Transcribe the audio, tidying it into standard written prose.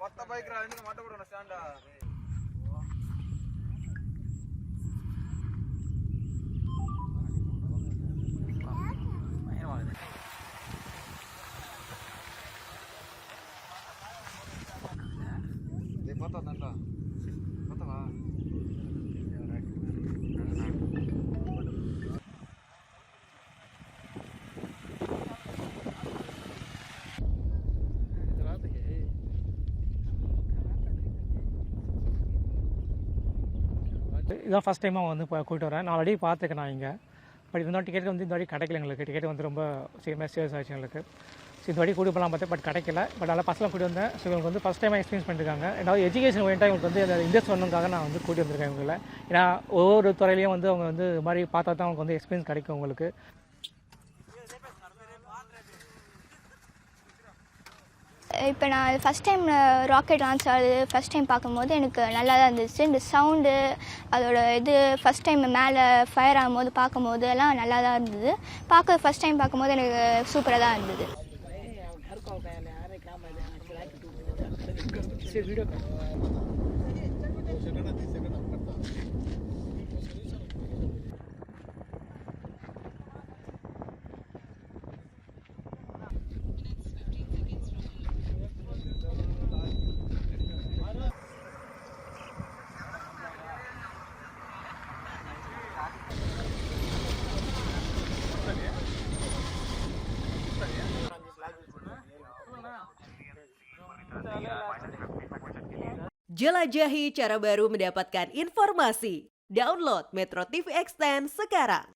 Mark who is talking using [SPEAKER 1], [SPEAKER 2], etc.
[SPEAKER 1] కొత్త బైక్ రా ఎందుకు మాట కూడా స్టాండ్ పోతుందంట పోతావా
[SPEAKER 2] இதான் ஃபஸ்ட் டைமாக வந்து கூப்பிட்டு வரேன். நான் ஆல்ரெடி பார்த்துருக்கேன் நான் இங்கே. பட் இந்த டிக்கெட் வந்து இந்த வாட்டி கிடைக்கல எங்களுக்கு. டிக்கெட் வந்து ரொம்ப சீரியஸ் ஆகிடுச்சு எங்களுக்கு. ஸோ இந்த வாட்டி கூட்டி போகலாம் பார்த்தேன், பட் கிடைக்கல. பட் நல்லா பசங்களாம் கூட்டி வந்தேன். ஸோ இவங்களுக்கு வந்து ஃபஸ்ட் டைமாக எக்ஸ்பீரியன்ஸ் பண்ணியிருக்காங்க. ரெண்டாவது எஜுகேஷன் ஓரியண்டாக இவங்களுக்கு வந்து அந்த இன்ட்ரெஸ்ட் வரணுக்காக நான் வந்து கூட்டி வந்திருக்கேன் இவங்களை. ஏன்னா ஒவ்வொரு துறையிலையும் வந்து அவங்க வந்து இது மாதிரி பார்த்தா தான் அவங்களுக்கு வந்து எக்ஸ்பீரியன்ஸ் கிடைக்கும் உங்களுக்கு.
[SPEAKER 3] இப்போ நான் ஃபஸ்ட் டைம் ராக்கெட் லான்ச் ஆகுது ஃபஸ்ட் டைம் பார்க்கும்போது எனக்கு நல்லா தான் இருந்துச்சு. இந்த சவுண்டு அதோட இது ஃபஸ்ட் டைம் மேலே ஃபயர் ஆகும்போது பார்க்கும்போது எல்லாம் நல்லா தான் இருந்தது. ஃபஸ்ட் டைம் பார்க்கும்போது எனக்கு சூப்பராக தான் இருந்தது.
[SPEAKER 4] Jelajahi cara baru mendapatkan informasi. Download Metro TV Extend sekarang.